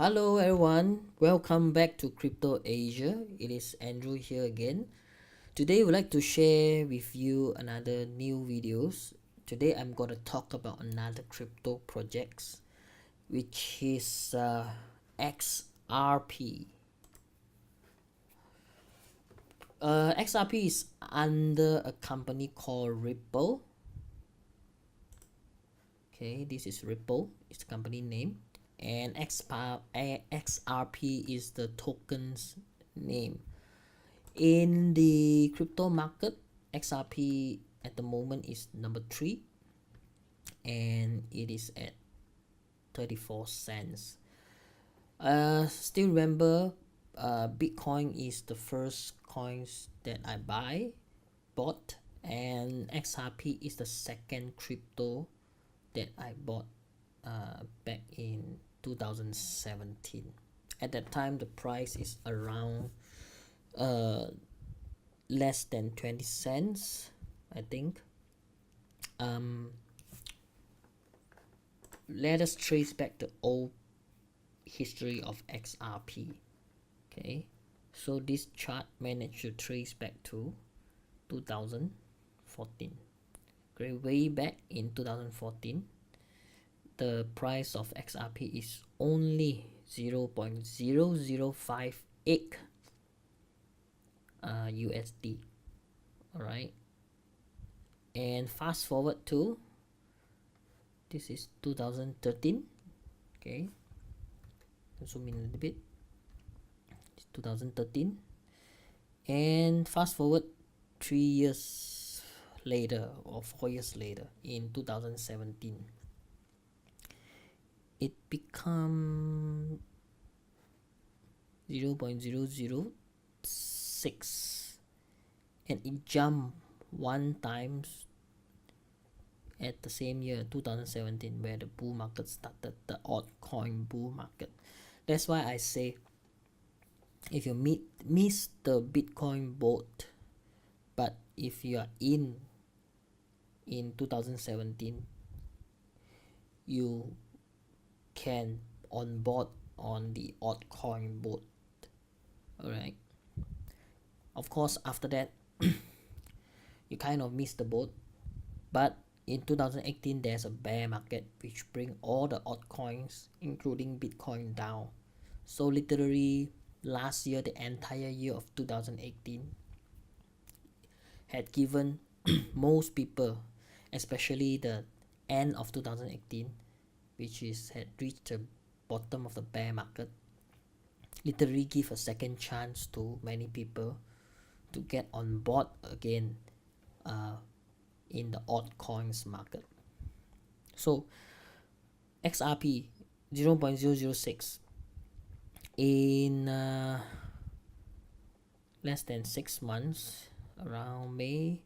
Hello everyone, welcome back to Crypto Asia. It is Andrew here again. Today we'd like to share with you another new videos. Today I'm going to talk about another crypto projects which is XRP. XRP is under a company called Ripple. Okay, this is Ripple, it's the company name. And XRP is the token's name. In the crypto market, XRP at the moment is number 3 and it is at 34 cents. Still remember, Bitcoin is the first coins that I bought, and XRP is the second crypto that I bought back in 2017. At that time the price is around less than 20 cents, I think. Let us trace back the old history of XRP. Okay, so this chart managed to trace back to 2014. Okay, way back in 2014 the price of XRP is only 0.0058 USD. Alright, and fast forward to this is 2013. Okay, zoom in a little bit. It's 2013, and fast forward 3 years later or 4 years later in 2017. It become 0.006 and it jumped one times at the same year 2017 where the bull market started, the altcoin bull market. That's why I say if you miss the Bitcoin boat, but if you are in 2017, you can on board on the altcoin boat. Alright, of course after that you kind of missed the boat, but in 2018 there's a bear market which bring all the altcoins including Bitcoin down. So literally last year, the entire year of 2018 had given most people, especially the end of 2018, which is had reached the bottom of the bear market, literally give a second chance to many people to get on board again in the altcoins market. So XRP 0.006 in less than 6 months, around May,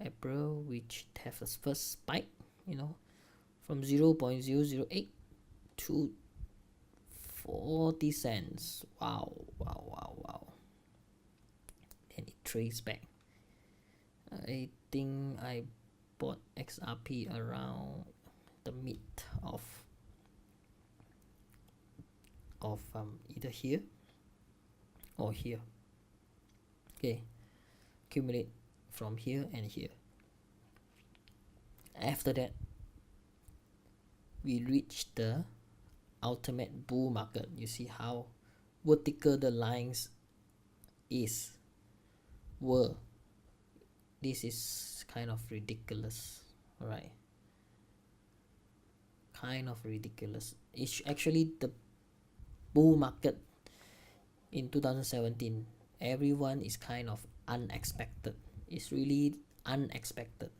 April, which have the first spike, from 0.008 to 40 cents. Wow. And it traced back. I think I bought XRP around the mid of either here or here. Okay, accumulate from here and here. After that we reached the ultimate bull market. You see how vertical the lines were. This is kind of ridiculous. Alright, kind of ridiculous. It's actually the bull market in 2017. Everyone is kind of unexpected. It's really unexpected.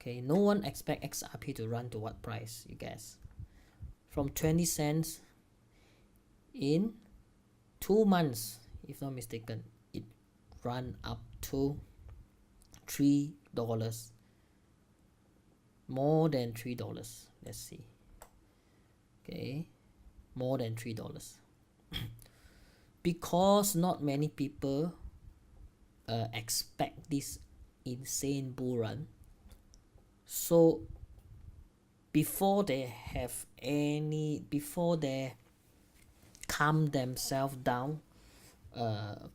Okay, no one expect XRP to run to what price, you guess? From 20 cents in 2 months, if not mistaken, it ran up to $3, more than $3. Let's see. Okay, more than $3 because not many people expect this insane bull run. So before they calm themselves down, that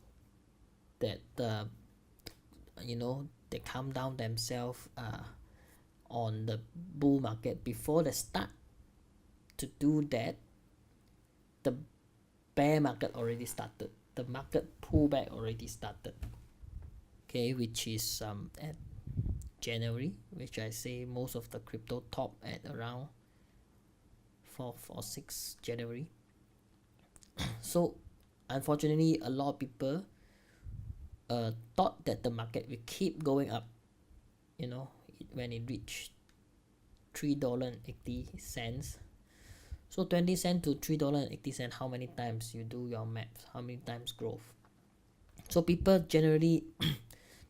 they calm down themselves on the bull market, before they start to do that, the bear market already started, the market pullback already started. Okay, which is at January, which I say most of the crypto top at around 4th or 6th January. So unfortunately, a lot of people thought that the market will keep going up, when it reached $3.80. So 20 cents to $3.80, how many times you do your math, how many times growth? So people generally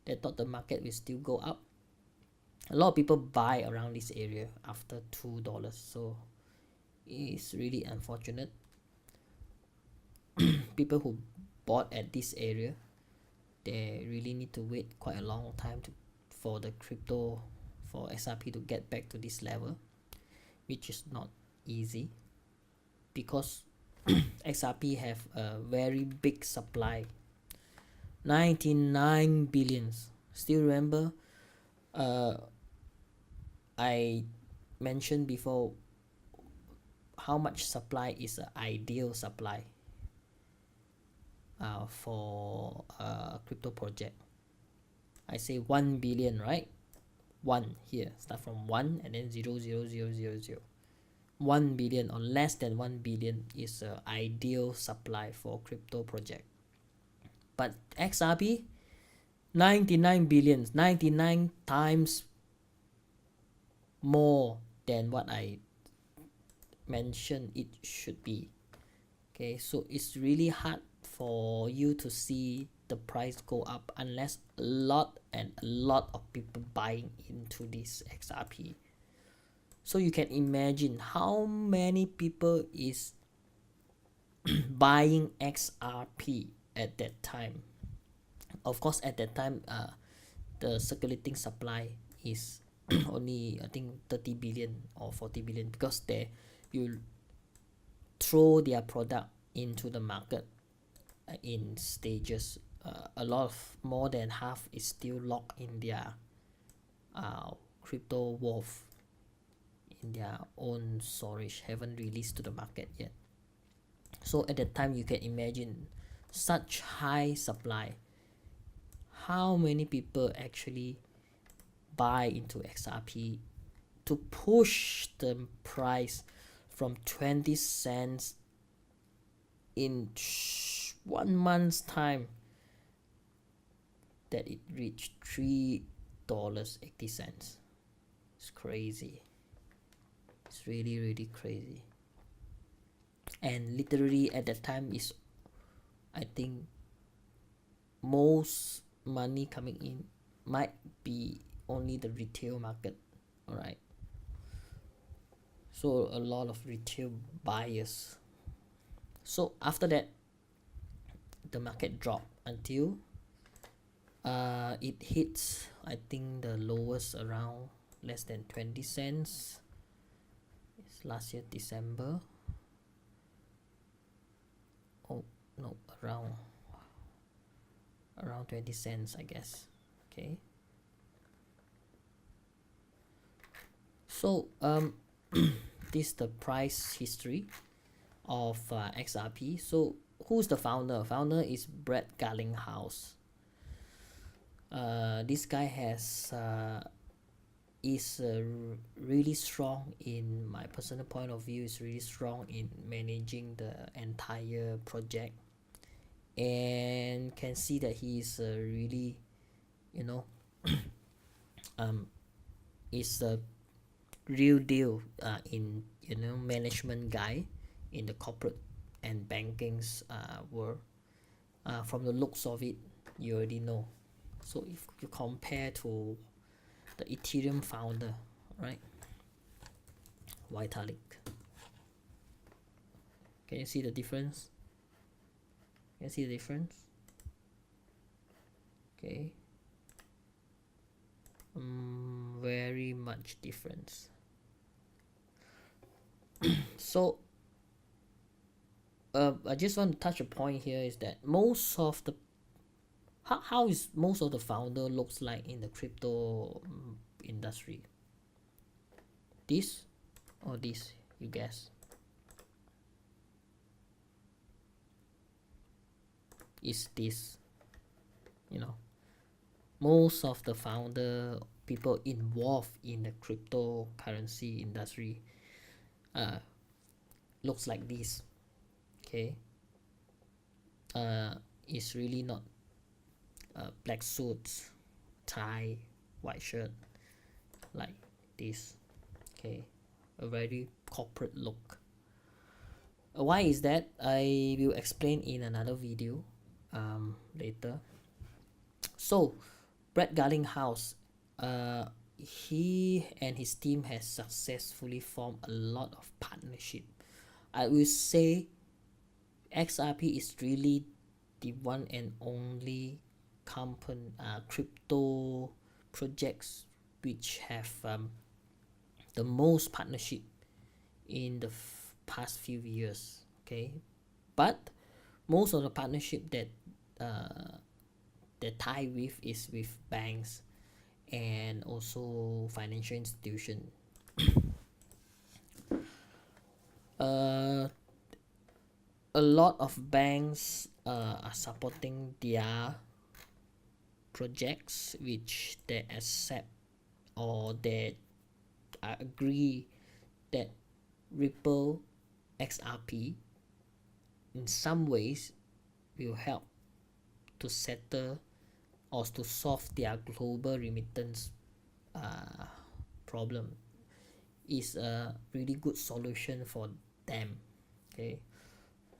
they thought the market will still go up. A lot of people buy around this area after $2, so it's really unfortunate. People who bought at this area, they really need to wait quite a long time for XRP to get back to this level, which is not easy, because XRP have a very big supply, 99 billions. Still remember, I mentioned before how much supply is an ideal supply for a crypto project. I say 1 billion, right? 1 here, start from 1 and then 0, 0, 0, 0, 0. 1 billion or less than 1 billion is an ideal supply for crypto project. But XRP, 99 billions, 99 times more than what I mentioned it should be. Okay, so it's really hard for you to see the price go up unless a lot of people buying into this XRP. So you can imagine how many people is buying XRP at that time. Of course, at that time, the circulating supply is only, I think, 30 billion or 40 billion, because you throw their product into the market in stages. A lot of more than half is still locked in their crypto wolf, in their own storage, haven't released to the market yet. So at that time, you can imagine such high supply, how many people actually buy into XRP to push the price from 20 cents in 1 month's time, that it reached $3.80. It's crazy. It's really, really crazy. And literally at that time is, I think, most money coming in might be only the retail market. All right, so a lot of retail buyers. So after that, the market dropped until it hits, I think, the lowest around less than 20 cents. It's last year December. Oh no, around 20 cents, I guess. Okay, so this is the price history of XRP. So who's the founder? Founder is Brett Garlinghouse. This guy is really strong, in my personal point of view, is really strong in managing the entire project, and can see that he is really, is a real deal in management guy in the corporate and banking's world. From the looks of it, you already know. So if you compare to the Ethereum founder, right, Vitalik, can you see the difference? Can you see the difference? Okay, very much difference. So I just want to touch a point here is that most of the how is most of the founder looks like in the crypto industry. This or this, you guess? Is this, you know, most of the founder people involved in the cryptocurrency industry looks like this. Okay, it's really not black suits, tie, white shirt like this. Okay, a very corporate look. Why is that? I will explain in another video later. So Brett Garlinghouse, he and his team has successfully formed a lot of partnership. I will say XRP is really the one and only company crypto projects which have the most partnership in the past few years. Okay, but most of the partnership that tie with is with banks and also financial institution. A lot of banks are supporting their projects which they accept or they agree that Ripple XRP in some ways will help to settle or to solve their global remittance problem. Is a really good solution for them. Okay,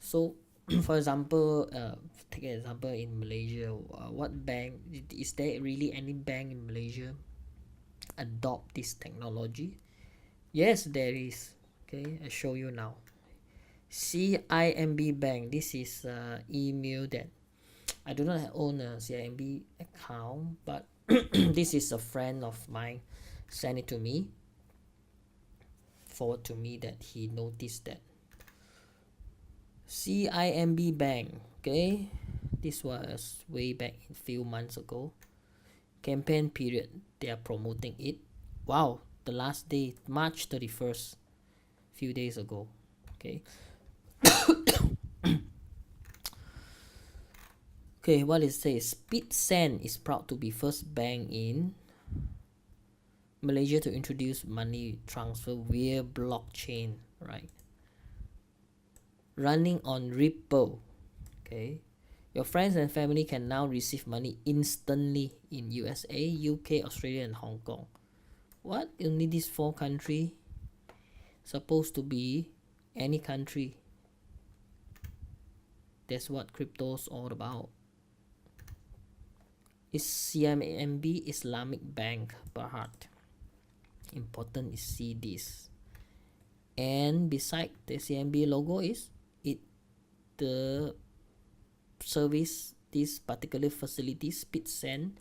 so for example, take an example in Malaysia. What bank is there really any bank in Malaysia adopt this technology? Yes, there is. Okay, I show you now. CIMB Bank. This is email that I do not own a CIMB account, but this is a friend of mine sent it to me, forward to me that he noticed that CIMB Bank. Okay, this was way back a few months ago. Campaign period, they are promoting it. Wow, the last day March 31st, few days ago. Okay. Okay, what it says, SpeedSend is proud to be first bank in Malaysia to introduce money transfer via blockchain, right? Running on Ripple. Okay, your friends and family can now receive money instantly in USA, UK, Australia, and Hong Kong. What? Only these 4 countries? Supposed to be any country. That's what crypto's all about. Is CIMB Islamic Bank Berhad. Important is see this. And beside the CIMB logo is it the service, this particular facility SpeedSend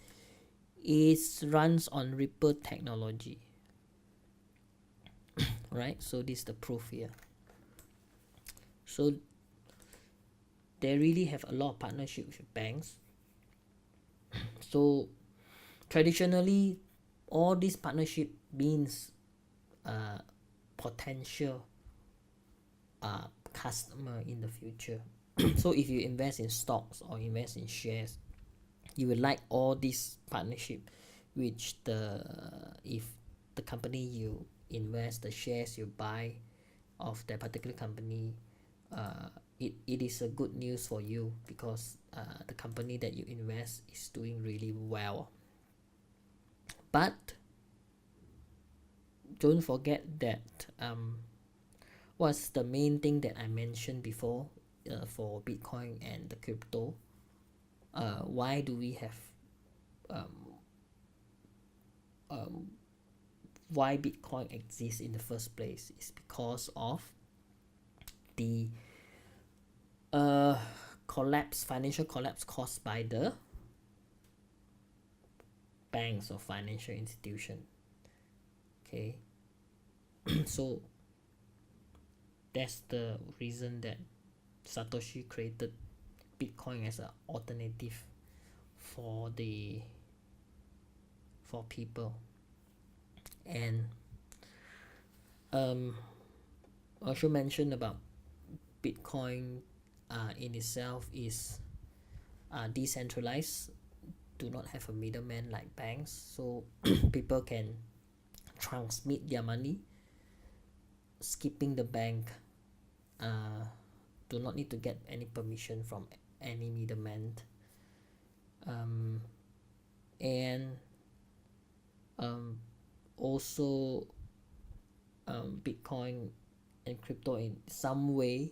is runs on Ripple technology. Right, so this is the proof here. So they really have a lot of partnership with banks. So traditionally all this partnership means potential customer in the future. So if you invest in stocks or invest in shares, you will like all this partnership, which if the company you invest, the shares you buy of that particular company, it is a good news for you because the company that you invest is doing really well. But don't forget that what's the main thing that I mentioned before for Bitcoin and the crypto. Why do we have why Bitcoin exists in the first place is because of the financial collapse caused by the banks or financial institution. Okay, so That's the reason that Satoshi created Bitcoin as an alternative for people. And I should mention about Bitcoin in itself is decentralized, do not have a middleman like banks, so people can transmit their money skipping the bank, do not need to get any permission from any middleman. And also Bitcoin and crypto in some way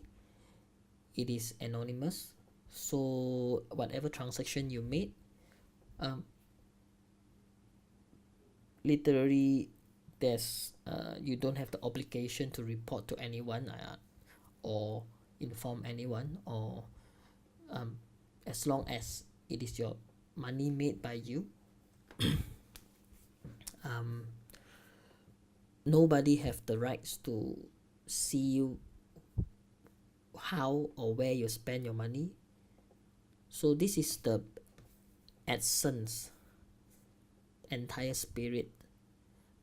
it is anonymous, so whatever transaction you made, literally there's you don't have the obligation to report to anyone or inform anyone, or as long as it is your money made by you, nobody have the rights to see you how or where you spend your money. So this is the essence, entire spirit,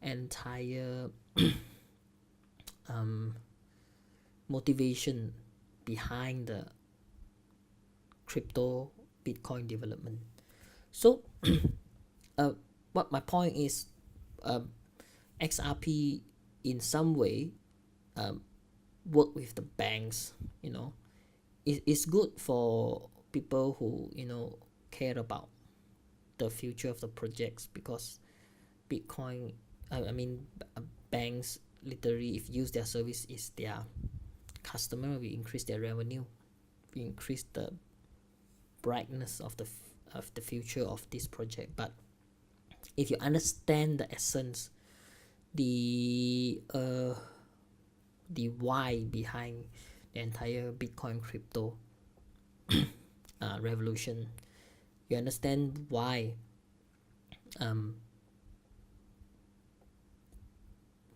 entire motivation behind the crypto Bitcoin development. So what my point is, XRP in some way work with the banks, it's good for people who care about the future of the projects, because Bitcoin, banks literally, if use their service is their customer, we increase their revenue, we increase the brightness of the future of this project. But if you understand the essence, the why behind the entire Bitcoin crypto revolution, you understand why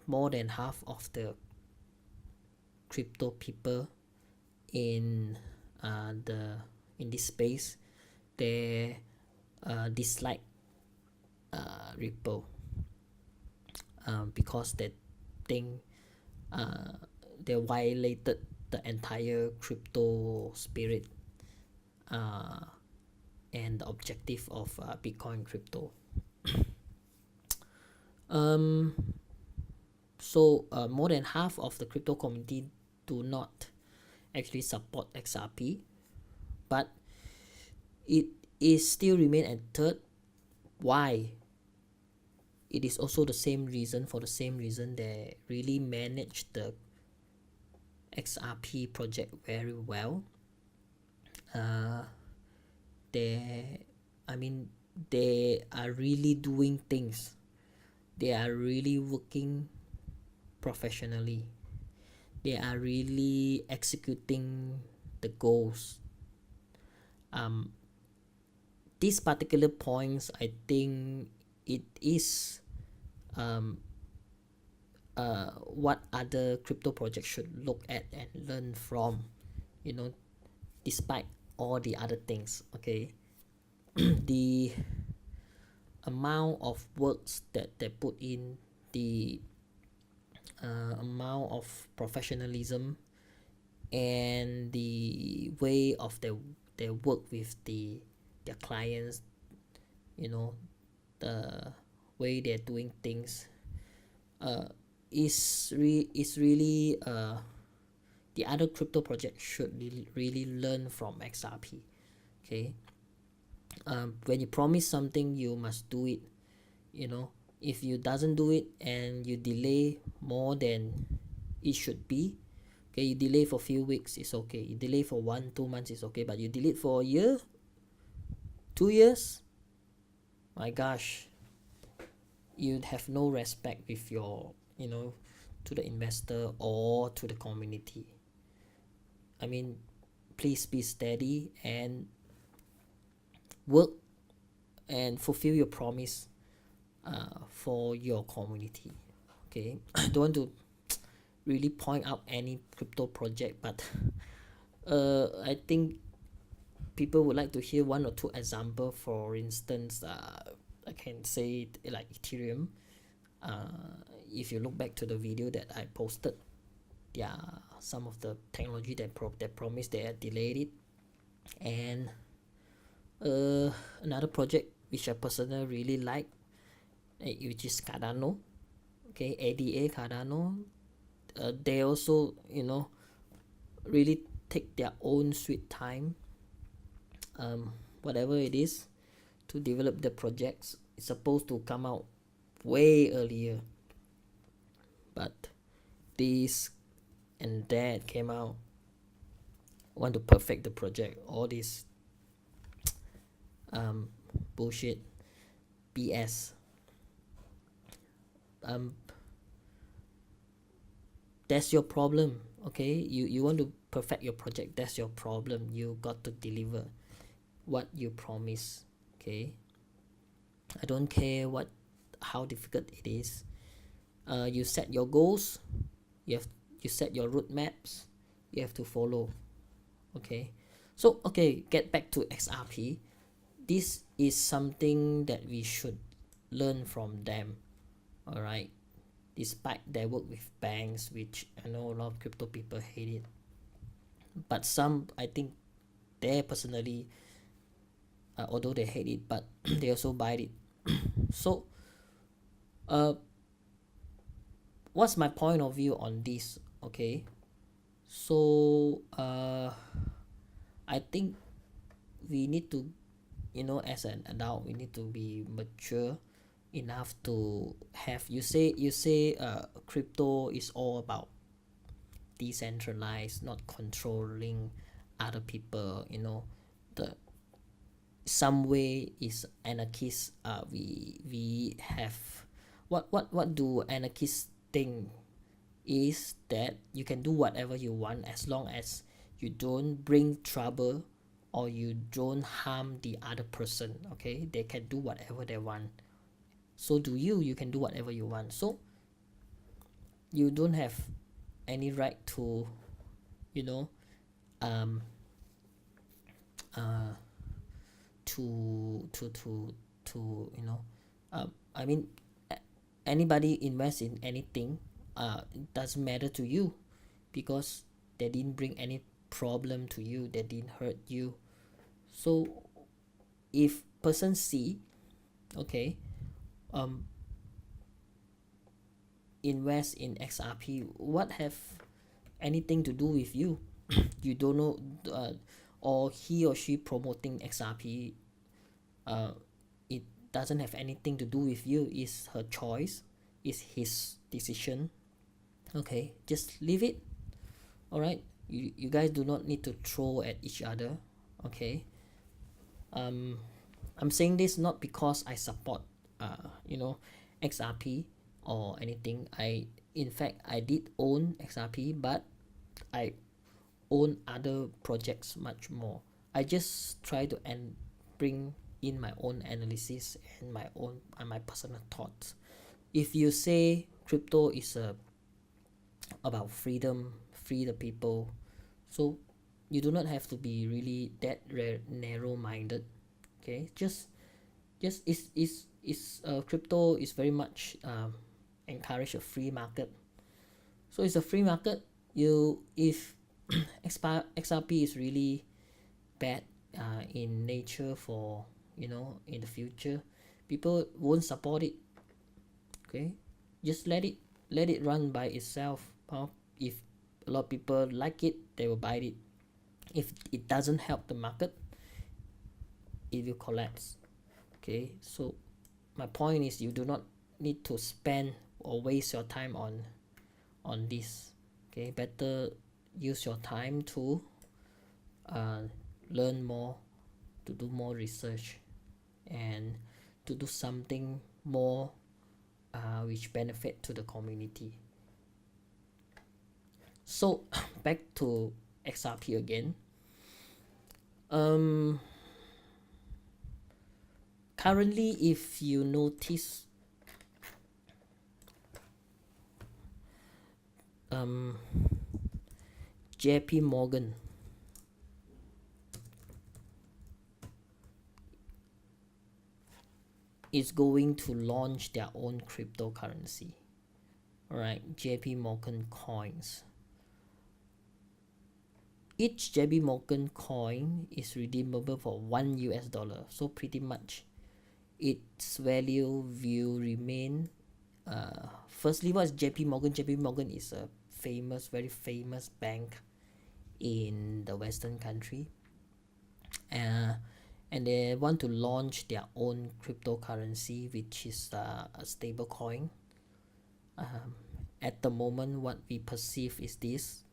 more than half of the crypto people in this space, they dislike Ripple, because they think they violated the entire crypto spirit and the objective of Bitcoin crypto. So more than half of the crypto community do not actually support XRP, but it is still remain at third. Why? It is also the same reason, they really manage the XRP project very well. They are really doing things, they are really working professionally, they are really executing the goals. These particular points, I think it is what other crypto projects should look at and learn from, despite all the other things. Okay. The amount of works that they put in, the amount of professionalism, and the way of their work with their clients, the way they're doing things, is really the other crypto projects should really learn from XRP. Okay. When you promise something, you must do it. If you doesn't do it and you delay more than it should be, okay, you delay for a few weeks, it's okay, you delay for 1-2 months, it's okay, but you delay for a year, 2 years, my gosh, you'd have no respect with your to the investor or to the community. Please be steady and work and fulfill your promise for your community. Okay. I don't want to really point out any crypto project, but I think people would like to hear one or two example. For instance, I can say like Ethereum. If you look back to the video that I posted, yeah, some of the technology that promised, they had delayed it. And another project which I personally really like, which is Cardano. Okay, ADA Cardano. They also, really take their own sweet time, whatever it is, to develop the projects. It's supposed to come out way earlier, but this and that came out, want to perfect the project. All this bullshit, BS. That's your problem. Okay, you want to perfect your project, that's your problem. You got to deliver what you promise. Okay, I don't care how difficult it is. You set your goals, you set your roadmaps, you have to follow. Okay, so get back to XRP. This is something that we should learn from them. All right, despite their work with banks, which I know a lot of crypto people hate it, but some, I think, they personally, although they hate it, but they also buy it. So what's my point of view on this? Okay, so I think we need to, as an adult, we need to be mature enough to have, you say crypto is all about decentralized, not controlling other people. The some way is anarchist. We have, what do anarchists think is that you can do whatever you want as long as you don't bring trouble or you don't harm the other person. Okay, they can do whatever they want. So do you can do whatever you want. So you don't have any right to, um to I mean, anybody invest in anything, it doesn't matter to you, because they didn't bring any problem to you, they didn't hurt you. So if person C, okay, invest in XRP, what have anything to do with you? You don't know, or he or she promoting XRP, it doesn't have anything to do with you. It's her choice, it's his decision. Okay, just leave it. All right, you guys do not need to throw at each other. Okay, I'm saying this not because I support XRP or anything. In fact, I did own XRP, but I own other projects much more. I just try to bring in my own analysis and my personal thoughts. If you say crypto is about freedom, free the people, so you do not have to be really that narrow-minded. Okay, just crypto is very much encourage a free market. So it's a free market. If XRP is really bad in nature, for in the future, people won't support it. Okay, just let it run by itself. If a lot of people like it, they will buy it. If it doesn't help the market, it will collapse. Okay, so my point is, you do not need to spend or waste your time on this. Okay, better use your time to learn more, to do more research, and to do something more which benefit to the community. So back to XRP again. Currently, if you notice, JP Morgan is going to launch their own cryptocurrency. Alright, JP Morgan coins. Each JP Morgan coin is redeemable for $1. So pretty much its value will remain. Firstly, what is JP Morgan? JP Morgan is a very famous bank in the Western country. And they want to launch their own cryptocurrency, which is a stable coin. At the moment, what we perceive is this.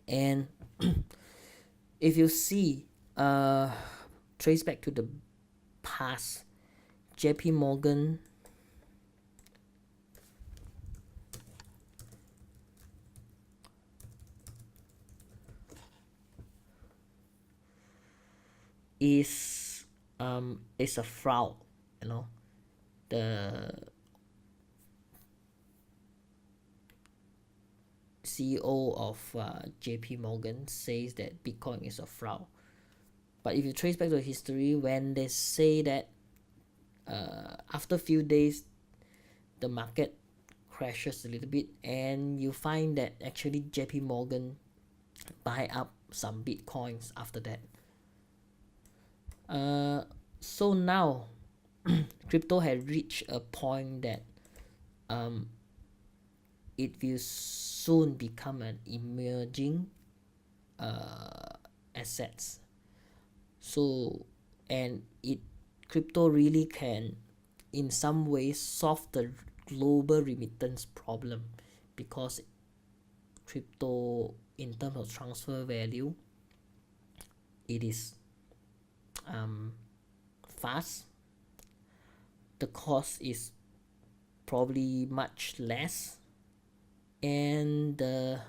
And if you see, trace back to the past, JP Morgan is a fraud. The CEO of JP Morgan says that Bitcoin is a fraud. But if you trace back to history, when they say that after a few days the market crashes a little bit, and you find that actually JP Morgan buy up some Bitcoins after that. So now crypto has reached a point that it will soon become an emerging assets. So, and crypto really can in some ways solve the global remittance problem, because crypto, in terms of transfer value, it is fast. The cost is probably much less, and the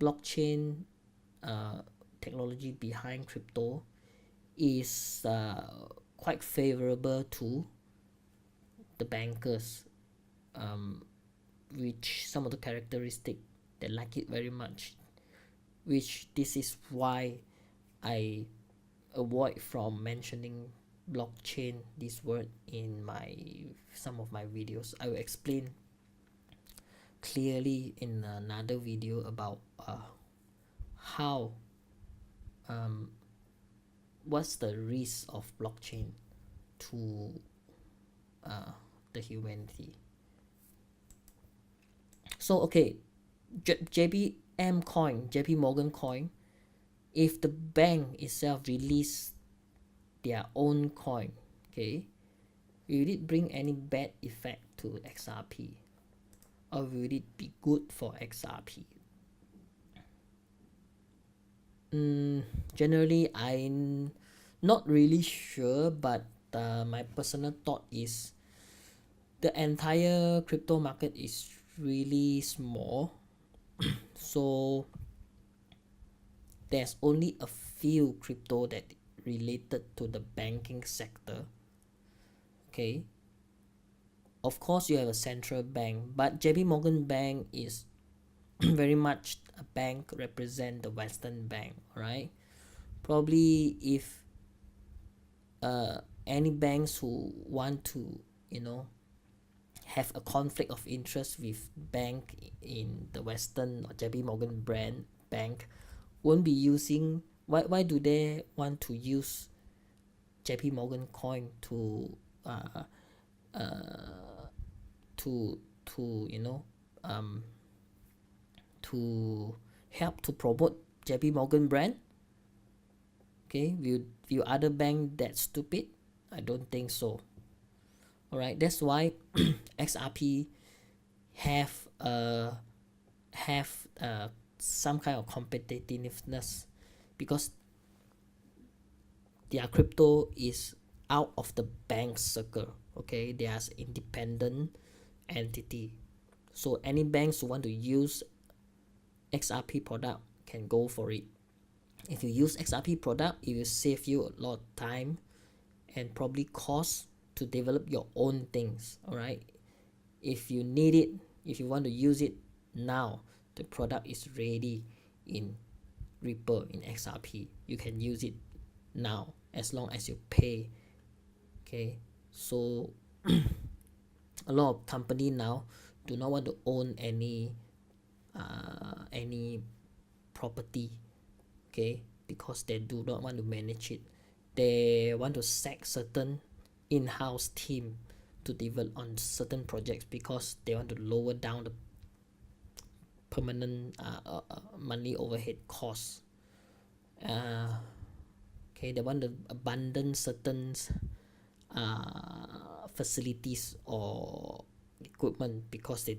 blockchain technology behind crypto is quite favorable to the bankers, which some of the characteristics they like it very much, which this is why I avoid from mentioning blockchain, this word, in some of my videos. I will explain clearly in another video about how what's the risk of blockchain to the humanity. So okay, JPM coin, JP Morgan coin, if the bank itself release their own coin, okay, will it bring any bad effect to XRP, or will it be good for XRP? Generally, I'm not really sure, but my personal thought is the entire crypto market is really small. So there's only a few crypto that related to the banking sector. Okay, of course you have a central bank, but JP Morgan Bank is very much a bank represent the Western bank, right? Probably if any banks who want to have a conflict of interest with bank in the Western or JP Morgan brand bank won't be using, why do they want to use JP Morgan coin to to help to promote JP Morgan brand? Okay, will other bank that stupid? I don't think so. Alright, that's why XRP have some kind of competitiveness, because their crypto is out of the bank circle. Okay, they are independent entity. So any banks who want to use XRP product can go for it. If you use XRP product, it will save you a lot of time and probably cost to develop your own things. All right, if you need it, if you want to use it now the product is ready in Ripple, in XRP. You can use it now as long as you pay. Okay, so a lot of company now do not want to own any property, okay, because they do not want to manage it. They want to sack certain in-house team to develop on certain projects because they want to lower down the permanent money overhead costs. Okay, they want to abandon certain facilities or equipment because they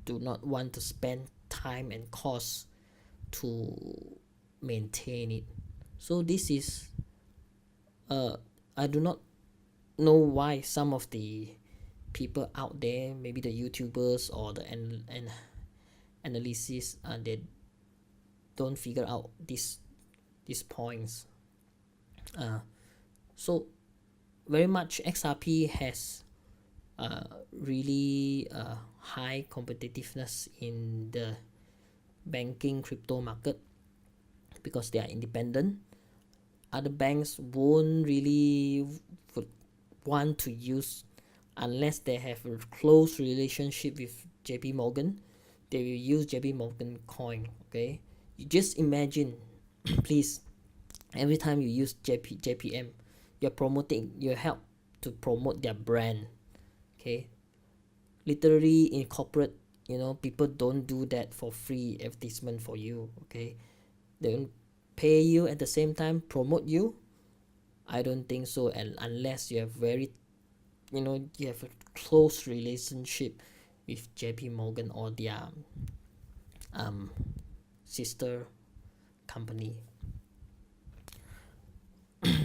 do not want to spend time and cost to maintain it. So this is I do not know why some of the people out there, maybe the YouTubers or the analysis, they don't figure out these points. So very much XRP has really high competitiveness in the banking crypto market because they are independent. Other banks won't really would want to use unless they have a close relationship with JP Morgan. They will use JP Morgan coin. Okay, you just imagine please, every time you use JPM, you're promoting, you help to promote their brand. Okay, literally in corporate, people don't do that for free advertisement for you. Okay, they don't pay you at the same time promote you. I don't think so. And unless you have you have a close relationship with JP Morgan or their sister company.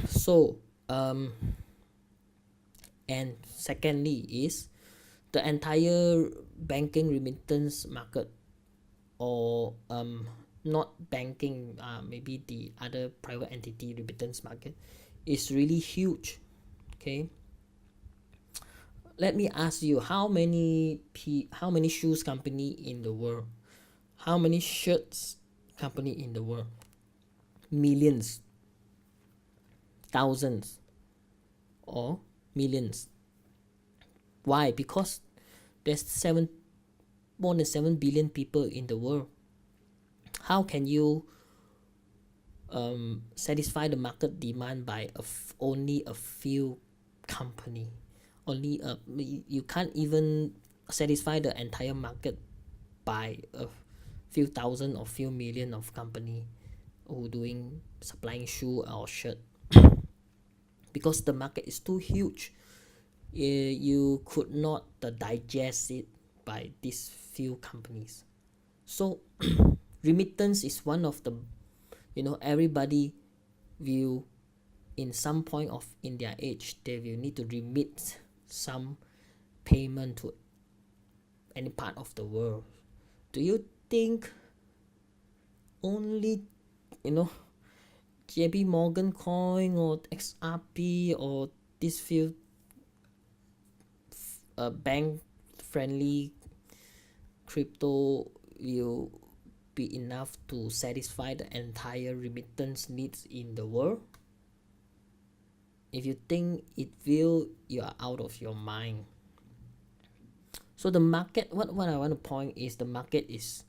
So and secondly is the entire banking remittance market, or not banking, maybe the other private entity remittance market is really huge. Okay, let me ask you, how many shoes company in the world, how many shirts company in the world? Millions, thousands, or millions. Why? Because there's more than 7 billion people in the world. How can you satisfy the market demand by only a few company? You can't even satisfy the entire market by a few thousand or few million of company who doing supplying shoe or shirt because the market is too huge. You could not digest it by these few companies. So remittance is one of the, everybody will in some point of in their age they will need to remit some payment to any part of the world. Do you think only JP Morgan coin or XRP or these few bank friendly crypto will be enough to satisfy the entire remittance needs in the world? If you think it will, you are out of your mind. So the market, what I want to point is the market is,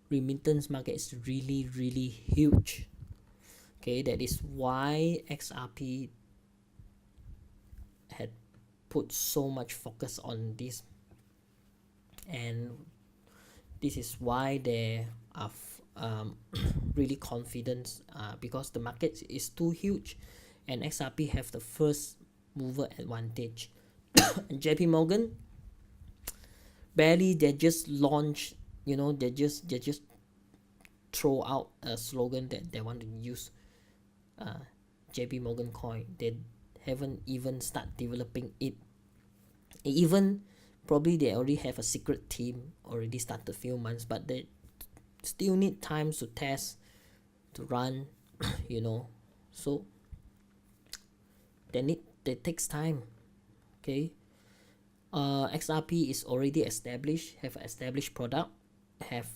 remittance market is really, really huge. Okay, that is why XRP had put so much focus on this, and this is why they are really confident, because the market is too huge and XRP have the first mover advantage. And JP Morgan barely, they just launched, they just throw out a slogan that they want to use JP Morgan coin. They haven't even start developing it. Even probably they already have a secret team already started a few months, but they still need time to test, to run, so that takes time. Okay, XRP is already established, have an established product, have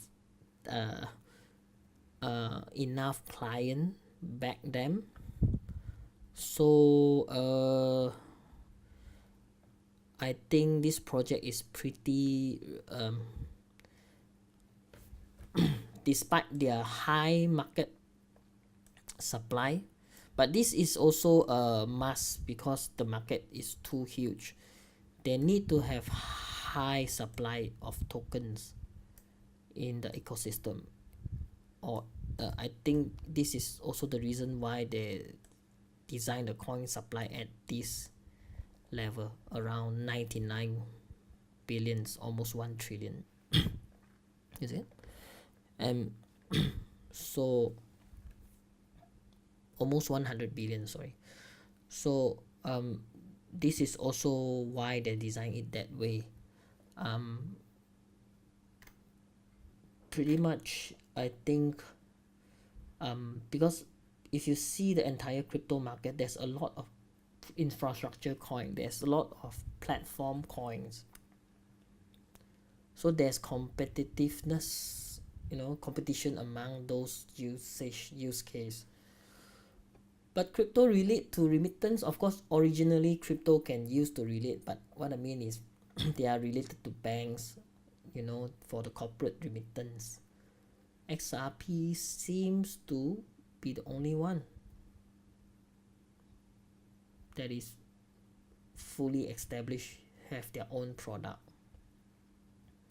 uh, enough client back them. So I think this project is pretty despite their high market supply, but this is also a must because the market is too huge. They need to have high supply of tokens in the ecosystem, or I think this is also the reason why they design the coin supply at this level, around 99 billions, almost 1 trillion. Is it? So almost 100 billion, sorry. So this is also why they design it that way. Pretty much I think because if you see the entire crypto market, there's a lot of infrastructure coin, there's a lot of platform coins, so there's competitiveness, competition among those use case. But crypto relate to remittance. Of course, originally crypto can use to relate, but what I mean is they are related to banks, for the corporate remittance. XRP seems to be the only one that is fully established, have their own product.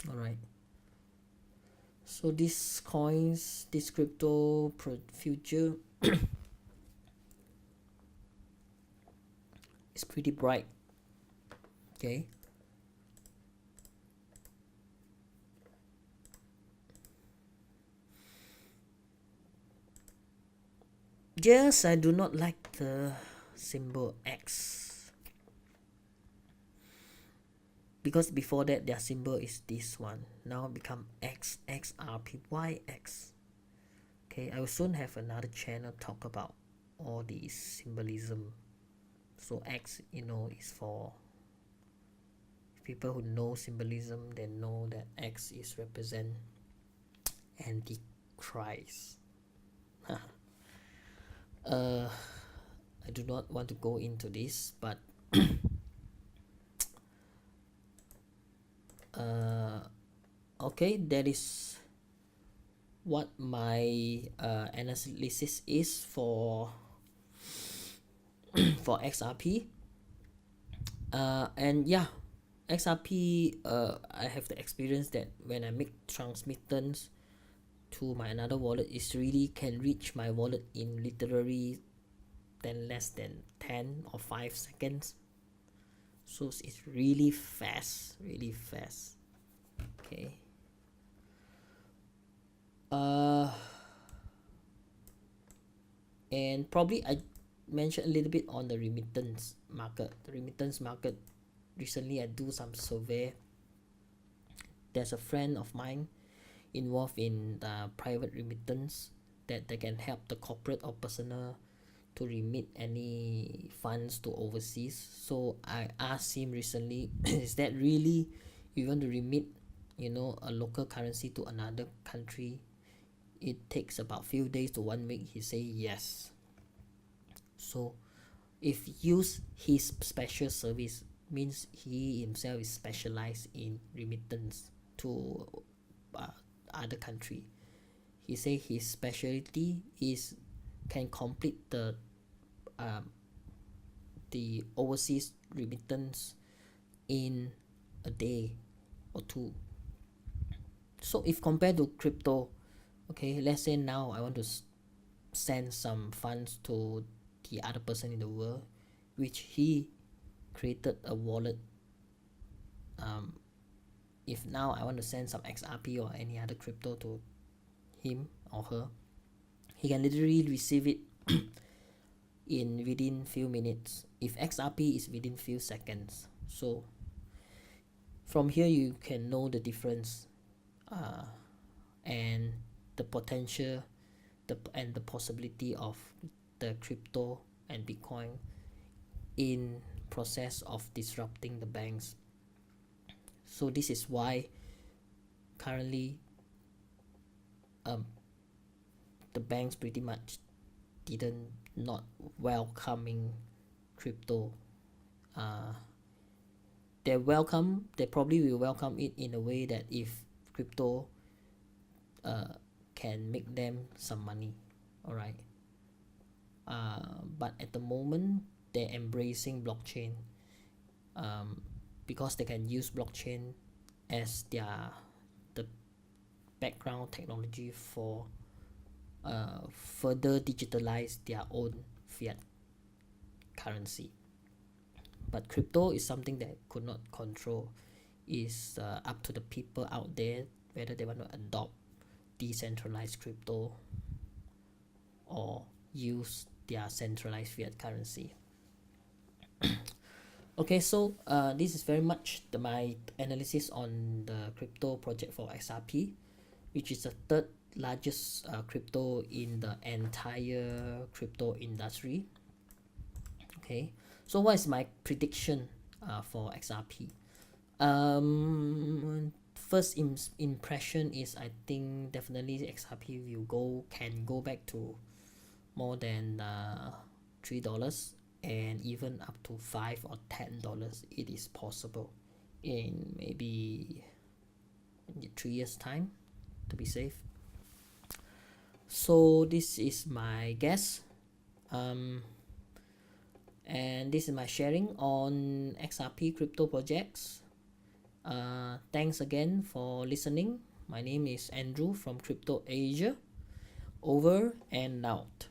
All right. So these coins, this crypto future is pretty bright. Okay. Yes, I do not like the symbol X, because before that their symbol is this one, now become X, XRP. Why X? Okay, I will soon have another channel talk about all the symbolism. So X, is for people who know symbolism. They know that X is represent Antichrist. I do not want to go into this, but okay, that is what my analysis is for for XRP. And yeah, XRP, I have the experience that when I make transmittance to my another wallet, it really can reach my wallet in literally less than 10 or 5 seconds. So it's really fast. Okay. And probably I mentioned a little bit on the remittance market. The remittance market, recently I do some survey. There's a friend of mine involved in the private remittance that they can help the corporate or personal to remit any funds to overseas. So I asked him recently, is that really you want to remit, a local currency to another country? It takes about few days to 1 week. He say yes. So if use his special service, means he himself is specialized in remittance to other country. He say his specialty is can complete the overseas remittance in a day or two. So if compared to crypto, okay, let's say now I want to send some funds to the other person in the world, which he created a wallet. If now I want to send some XRP or any other crypto to him or her, he can literally receive it in within few minutes. If XRP is within few seconds. So from here you can know the difference and the potential and the possibility of the crypto and Bitcoin in process of disrupting the banks. So this is why currently the banks pretty much didn't not welcoming crypto. They probably will welcome it in a way that if crypto can make them some money, all right. But at the moment they're embracing blockchain, because they can use blockchain as the background technology for further digitalize their own fiat currency. But crypto is something that could not control. Is up to the people out there whether they want to adopt decentralized crypto or use their centralized fiat currency. Okay, so this is very much my analysis on the crypto project for XRP, which is the third largest crypto in the entire crypto industry. Okay, so what is my prediction for XRP? First impression is I think definitely XRP can go back to more than $3 and even up to $5 or $10. It is possible in maybe 3 years time, to be safe. So this is my guess, and this is my sharing on XRP crypto projects. Thanks again for listening. My name is Andrew from Crypto Asia. Over and out.